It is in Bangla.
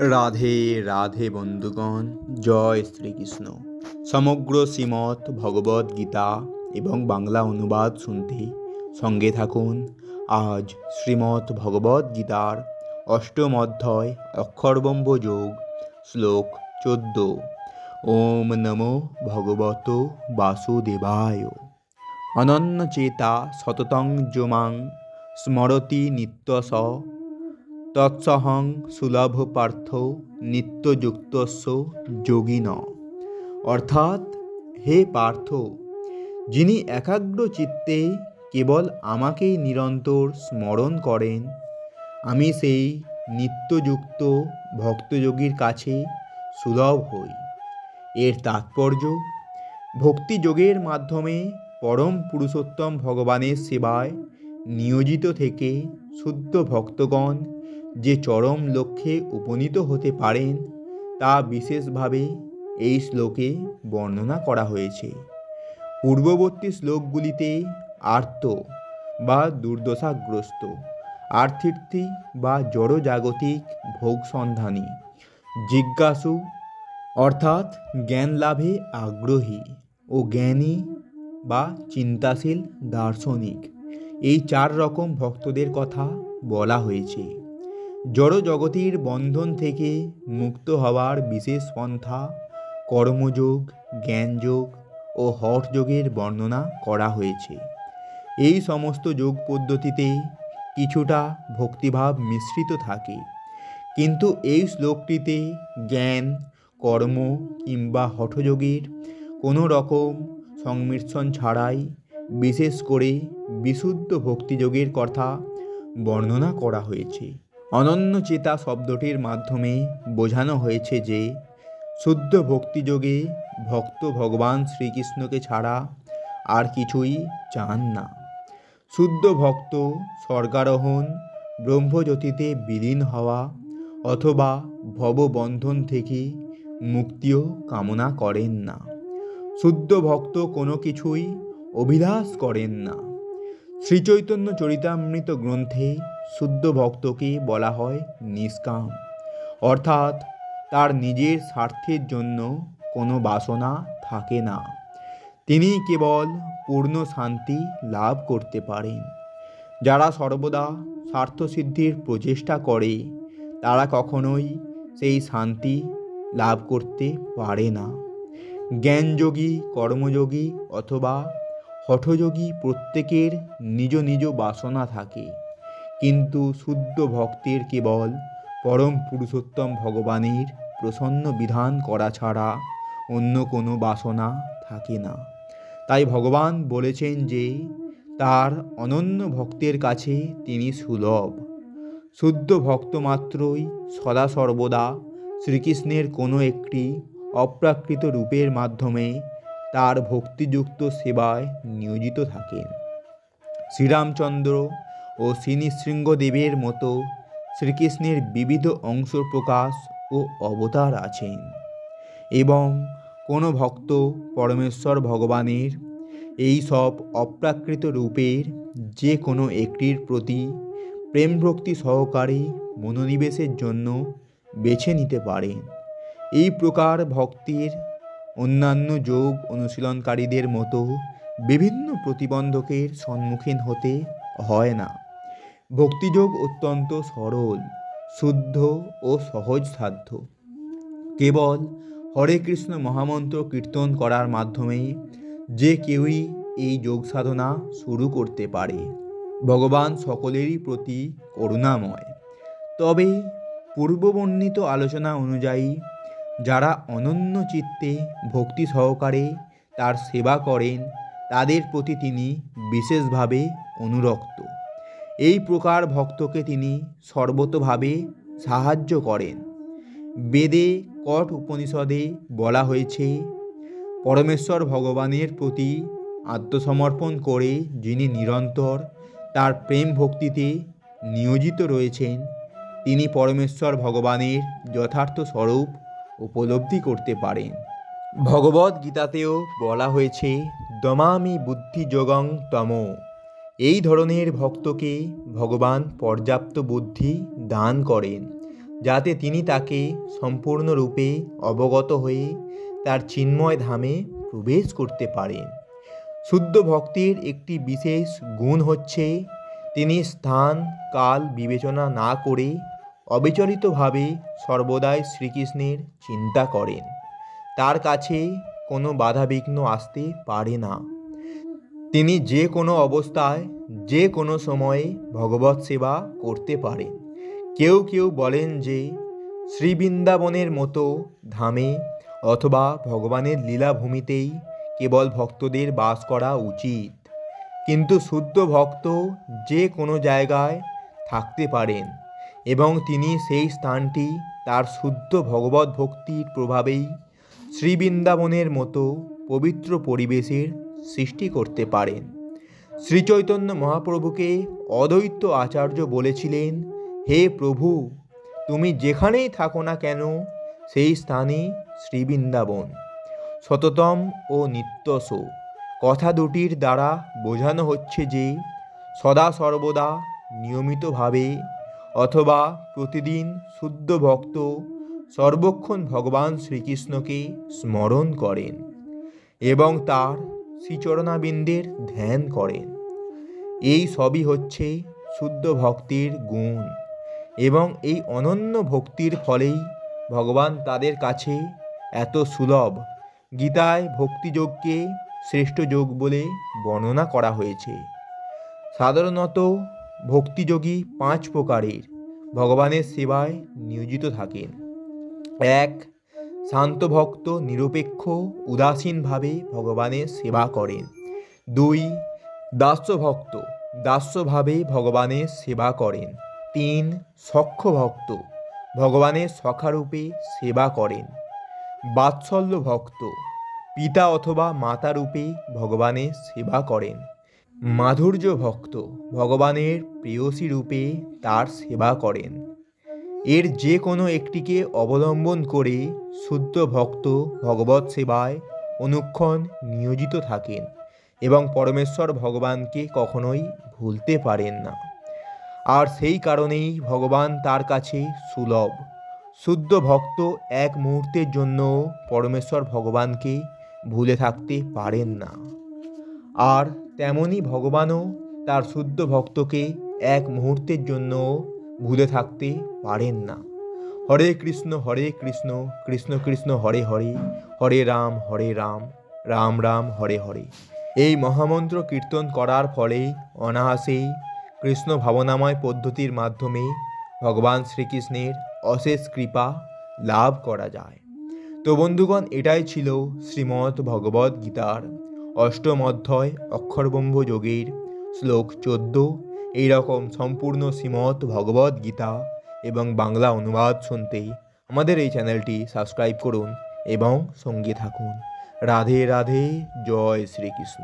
রাধে রাধে বন্ধুগণ, জয় শ্রীকৃষ্ণ। সমগ্র শ্রীমৎ ভগবদ্ গীতা এবং বাংলা অনুবাদ শুনতে সঙ্গে থাকুন। আজ শ্রীমৎ ভগবদ্ গীতার অষ্টম অধ্যায় অক্ষরব্রহ্ম যোগ শ্লোক 14। ওম নমো ভগবত বাসুদেবায়। অনন্যচেতা সততং যমাং স্মরতি নিত্যশ তৎসহং সুলভ পার্থ নিত্যযুক্তস্য যোগিন। অর্থাৎ, হে পার্থ, যিনি একাগ্র চিত্তে কেবল আমাকেই নিরন্তর স্মরণ করেন, আমি সেই নিত্যযুক্ত ভক্তযোগীর কাছে সুলভ হই। এর তাৎপর্য, ভক্তিযোগের মাধ্যমে পরম পুরুষোত্তম ভগবানের সেবায় নিয়োজিত থেকে শুদ্ধ ভক্তগণ যে চরম লক্ষ্যে উপনীত হতে পারেন তা বিশেষভাবে এই শ্লোকে বর্ণনা করা হয়েছে। পূর্ববর্তী শ্লোকগুলিতে আর্ত বা দুর্দশাগ্রস্ত, আর্থির্থী বা জড়জাগতিক ভোগসন্ধানী, জিজ্ঞাসু অর্থাৎ জ্ঞান লাভে আগ্রহী ও জ্ঞানী বা চিন্তাশীল দার্শনিক, এই 4 রকম ভক্তদের কথা বলা হয়েছে। জড়জগতের বন্ধন থেকে মুক্ত হওয়ার বিশেষ পন্থা কর্মযোগ, জ্ঞানযোগ ও হঠযোগের বর্ণনা করা হয়েছে। এই সমস্ত যোগ পদ্ধতিতে কিছুটা ভক্তিভাব মিশ্রিত থাকে, কিন্তু এই শ্লোকটিতে জ্ঞান, কর্ম কিংবা হঠযোগের কোনো রকম সংমিশ্রণ ছাড়াই বিশেষ করে বিশুদ্ধ ভক্তিযোগের কথা বর্ণনা করা হয়েছে। অনন্যচেতা শব্দটির মাধ্যমে বোঝানো হয়েছে যে শুদ্ধ ভক্তিযোগে ভক্ত ভগবান শ্রীকৃষ্ণকে ছাড়া আর কিছুই চান না। শুদ্ধ ভক্ত স্বর্গারোহণ, ব্রহ্মজ্যোতিতে বিলীন হওয়া অথবা ভববন্ধন থেকে মুক্তিও কামনা করেন না। শুদ্ধ ভক্ত কোনো কিছুই অভিলাষ করেন না। শ্রীচৈতন্য চরিতামৃত গ্রন্থে শুদ্ধ ভক্তকে বলা হয় নিষ্কাম, অর্থাৎ তার নিজের স্বার্থের জন্য কোনো বাসনা থাকে না। তিনি কেবল পূর্ণ শান্তি লাভ করতে পারেন। যারা সর্বদা স্বার্থসিদ্ধির প্রচেষ্টা করে তারা কখনোই সেই শান্তি লাভ করতে পারে না। জ্ঞানযোগী, কর্মযোগী অথবা হঠযোগী প্রত্যেকের নিজ নিজ বাসনা থাকে, কিন্তু শুদ্ধ ভক্তের কেবল পরম পুরুষোত্তম ভগবানের প্রসন্ন বিধান করা ছাড়া অন্য কোনো বাসনা থাকে না। তাই ভগবান বলেছেন যে তার অনন্য ভক্তের কাছে তিনি সুলভ। শুদ্ধ ভক্ত মাত্রই সদা সর্বদা শ্রীকৃষ্ণের কোনো একটি অপ্রাকৃত রূপের মাধ্যমে তার ভক্তিযুক্ত সেবায় নিয়োজিত থাকেন। শ্রীরামচন্দ্র ও শ্রীনৃসিংহদেবের মতো শ্রীকৃষ্ণের বিবিধ অংশ প্রকাশ ও অবতার আছেন, এবং কোনো ভক্ত পরমেশ্বর ভগবানের এই সব অপ্রাকৃত রূপের যে কোনো একটির প্রতি প্রেম ভক্তি সহকারে মনোনিবেশের জন্য বেছে নিতে পারেন। এই প্রকার ভক্তির অন্যান্য যোগ অনুশীলনকারীদের মতো বিভিন্ন প্রতিবন্ধকের সম্মুখীন হতে হয় না। ভক্তিযোগ অত্যন্ত সরল, শুদ্ধ ও সহজসাধ্য। কেবল হরে কৃষ্ণ মহামন্ত্র কীর্তন করার মাধ্যমে যে কেউই এই যোগ সাধনা শুরু করতে পারে। ভগবান সকলেরই প্রতি করুণাময়। তবে পূর্ববর্ণিত আলোচনা অনুযায়ী যারা অনন্য চিত্তে ভক্তি সহকারে তার সেবা করেন তাদের প্রতি তিনি বিশেষভাবে অনুরক্ত। এই প্রকার ভক্তকে তিনি সর্বতোভাবে সাহায্য করেন। বেদে কঠ উপনিষদে বলা হয়েছে, পরমেশ্বর ভগবানের প্রতি আত্মসমর্পণ করে যিনি নিরন্তর তার প্রেম ভক্তিতে নিয়োজিত রয়েছেন তিনি পরমেশ্বর ভগবানের যথার্থ স্বরূপ উপলব্ধি করতে পারেন। ভগবদ্ গীতাতেও বলা হয়েছে, দমামি বুদ্ধিযোগং তম। এই ধরনের ভক্তকে ভগবান পর্যাপ্ত বুদ্ধি দান করেন। যাতে তিনি তাকে সম্পূর্ণরূপে অবগত হয়ে তার চিন্ময় ধামে প্রবেশ করতে পারেন। শুদ্ধ ভক্তির একটি বিশেষ গুণ হচ্ছে তিনি স্থান কাল বিবেচনা না করে অবিচলিতভাবে সর্বদাই শ্রীকৃষ্ণের চিন্তা করেন। তার কাছে কোনো বাধাবিঘ্ন আসতে পারে না। তিনি যে কোনো অবস্থায় যে কোনো সময়ে ভগবৎ সেবা করতে পারেন। কেউ কেউ বলেন যে শ্রীবৃন্দাবনের মতো ধামে অথবা ভগবানের লীলাভূমিতেই কেবল ভক্তদের বাস করা উচিত, কিন্তু শুদ্ধ ভক্ত যে কোনো জায়গায় থাকতে পারেন এবং তিনি সেই স্থানটি তার শুদ্ধ ভগবত ভক্তির প্রভাবেই শ্রীবৃন্দাবনের মতো পবিত্র পরিবেশের সৃষ্টি করতে পারেন। শ্রীচৈতন্য মহাপ্রভুকে অদ্বৈত আচার্য বলেছিলেন, হে প্রভু, তুমি যেখানেই থাকো না কেন সেই স্থানই শ্রীবৃন্দাবন। সততম ও নিত্যস কথা দুটির দ্বারা বোঝানো হচ্ছে যে সদা সর্বদা নিয়মিতভাবে অথবা প্রতিদিন শুদ্ধ ভক্ত সর্বক্ষণ ভগবান শ্রীকৃষ্ণকে স্মরণ করেন এবং তার শ্রীচরণাবিন্দের ধ্যান করেন। এই সবই হচ্ছে শুদ্ধ ভক্তির গুণ এবং এই অনন্য ভক্তির ফলেই ভগবান তাদের কাছে এত সুলভ। গীতায় ভক্তিযোগকে শ্রেষ্ঠ যোগ বলে বর্ণনা করা হয়েছে। সাধারণত ভক্তিযোগী 5 প্রকারের ভগবানের সেবায় নিয়োজিত থাকেন। 1. শান্ত ভক্ত নিরপেক্ষ উদাসীনভাবে ভগবানের সেবা করেন। 2. দাস্য ভক্ত দাস্যভাবে ভগবানের সেবা করেন। 3. সখ্য ভক্ত ভগবানের সখারূপে সেবা করেন। বাৎসল্য ভক্ত পিতা অথবা মাতা রূপে ভগবানের সেবা করেন। মাধুর্য ভক্ত ভগবানের প্রেয়সী রূপে তার সেবা করেন। এর যে কোনো একটিকে অবলম্বন করে শুদ্ধ ভক্ত ভগবৎ সেবায় অনুক্ষণ নিয়োজিত থাকেন এবং পরমেশ্বর ভগবানকে কখনোই ভুলতে পারেন না। আর সেই কারণেই ভগবান তার কাছে সুলভ। শুদ্ধ ভক্ত এক মুহূর্তের জন্য পরমেশ্বর ভগবানকে ভুলে থাকতে পারেন না। আর তেমনি ভগবানও তার শুদ্ধ ভক্তকে এক মুহূর্তের জন্য ভুলে থাকতে পারেন না। হরে কৃষ্ণ কৃষ্ণ কৃষ্ণ হরে হরে, হরে রাম রাম রাম হরে হরে। এই মহামন্ত্র কীর্তন করার ফলে অনায়াসেই কৃষ্ণ ভাবনাময় পদ্ধতির মাধ্যমে ভগবান শ্রীকৃষ্ণের অশেষ কৃপা লাভ করা যায়। তো বন্ধুগণ, এটাই ছিল শ্রীমদ্ ভগবদ্ গীতার অষ্টম অধ্যায় অক্ষরব্রহ্ম যোগের শ্লোক 14। এইরকম সম্পূর্ণ শ্রীমদ্ ভগবদ্ গীতা এবং বাংলা অনুবাদ শুনতে আমাদের এই চ্যানেলটি সাবস্ক্রাইব করুন এবং সঙ্গে থাকুন। রাধে রাধে, জয় শ্রীকৃষ্ণ।